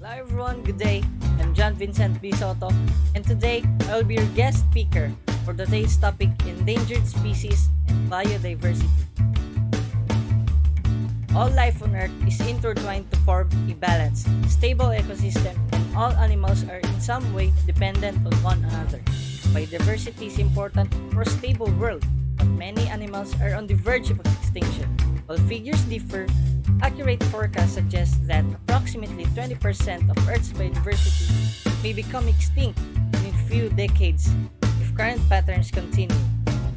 Hello everyone, good day. I'm John Vincent B. Sotto, and today I will be your guest speaker for today's topic, endangered species and biodiversity. All life on Earth is intertwined to form a balanced, stable ecosystem, and all animals are in some way dependent on one another. Biodiversity is important for a stable world, but many animals are on the verge of extinction. While figures differ, accurate forecasts suggest that approximately 20% of Earth's biodiversity may become extinct in a few decades if current patterns continue.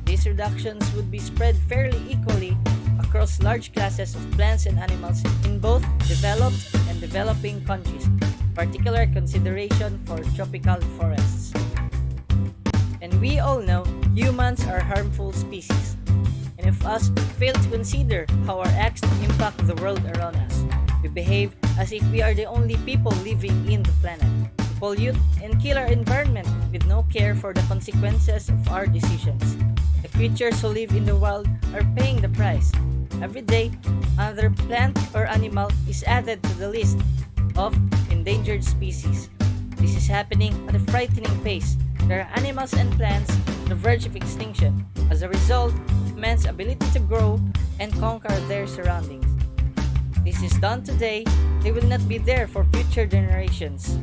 These reductions would be spread fairly equally across large classes of plants and animals in both developed and developing countries, particular consideration for tropical forests. And we all know humans are harmful species. And if us fail to consider how our acts impact the world around us, we behave as if we are the only people living in the planet. We pollute and kill our environment with no care for the consequences of our decisions. The creatures who live in the wild are paying the price. Every day, another plant or animal is added to the list of endangered species. This is happening at a frightening pace. There are animals and plants on the verge of extinction as a result of man's ability to grow and conquer their surroundings. This is done today, they will not be there for future generations.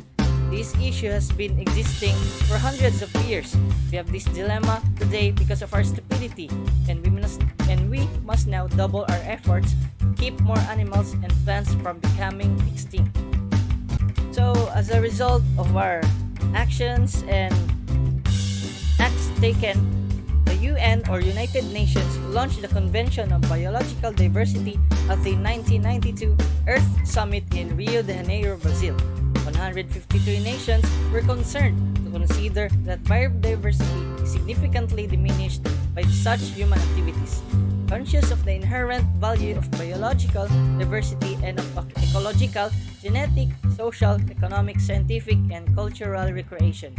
This issue has been existing for hundreds of years. We have this dilemma today because of our stupidity, and we must now double our efforts to keep more animals and plants from becoming extinct. So, as a result of our actions and acts taken, the UN or United Nations launched the Convention on Biological Diversity at the 1992 Earth Summit in Rio de Janeiro, Brazil. 153 nations were concerned to consider that biodiversity is significantly diminished by such human activities. Conscious of the inherent value of biological diversity and of ecological, genetic, social, economic, scientific, and cultural recreation.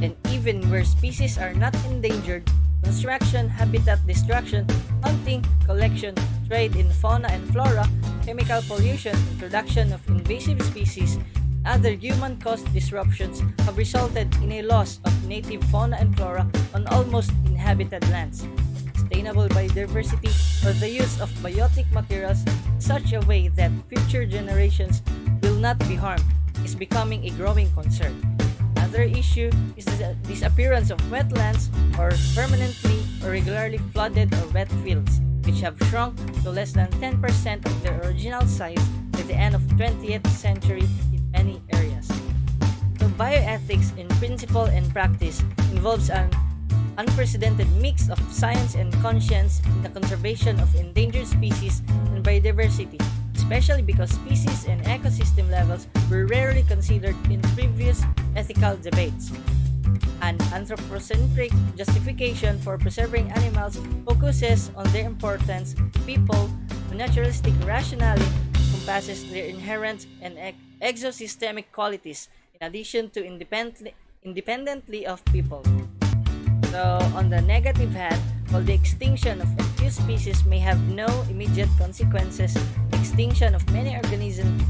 And even where species are not endangered, construction, habitat destruction, hunting, collection, trade in fauna and flora, chemical pollution, introduction of invasive species, other human-caused disruptions have resulted in a loss of native fauna and flora on almost inhabited lands. Sustainable biodiversity or the use of biotic materials in such a way that future generations will not be harmed is becoming a growing concern. Another issue is the disappearance of wetlands or permanently or regularly flooded or wet fields, which have shrunk to less than 10% of their original size by the end of 20th century in many areas. So bioethics in principle and practice involves an unprecedented mix of science and conscience in the conservation of endangered species and biodiversity, especially because species and ecosystem levels were rarely considered in previous ethical debates. An anthropocentric justification for preserving animals focuses on their importance to people who naturalistic rationale encompasses their inherent and exosystemic qualities in addition to independently of people. So, on the negative hand, while the extinction of a few species may have no immediate consequences, the extinction of many organisms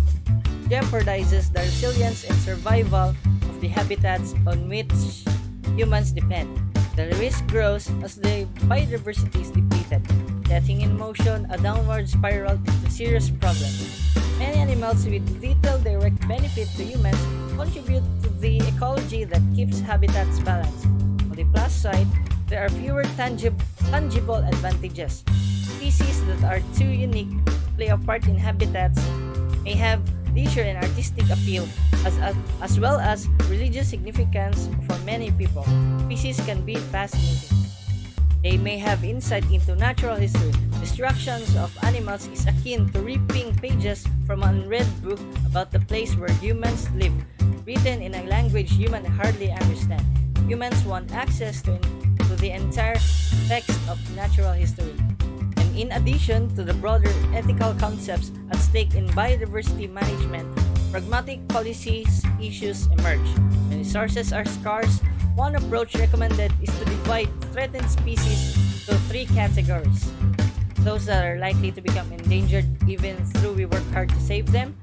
jeopardizes the resilience and survival of the habitats on which humans depend. The risk grows as the biodiversity is depleted, setting in motion a downward spiral into serious problems. Many animals with little direct benefit to humans contribute to the ecology that keeps habitats balanced. On the plus side, there are fewer tangible advantages. Species that are too unique to play a part in habitats may have leisure and artistic appeal as well as religious significance for many people. Species can be fascinating. They may have insight into natural history. Destructions of animals is akin to ripping pages from an unread book about the place where humans live, written in a language humans hardly understand. Humans want access to the entire text of natural history. And in addition to the broader ethical concepts at stake in biodiversity management, pragmatic policies issues emerge. When resources are scarce, one approach recommended is to divide threatened species into three categories. Those that are likely to become endangered even though we work hard to save them,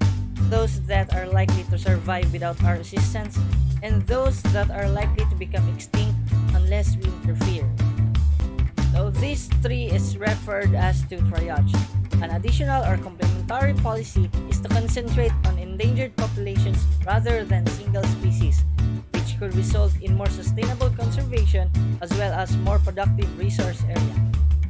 those that are likely to survive without our assistance, and those that are likely to become extinct unless we interfere. So this tree is referred as to triage. An additional or complementary policy is to concentrate on endangered populations rather than single species, which could result in more sustainable conservation as well as more productive resource area.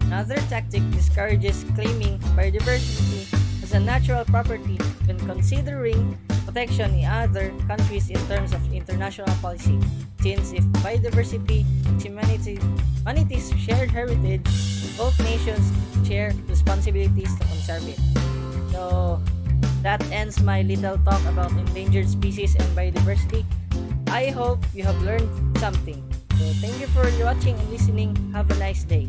Another tactic discourages claiming biodiversity as a natural property when considering protection in other countries in terms of international policy, since if biodiversity is humanity's shared heritage, both nations share responsibilities to conserve it. So that ends my little talk about endangered species and biodiversity. I hope you have learned something. So thank you for watching and listening. Have a nice day.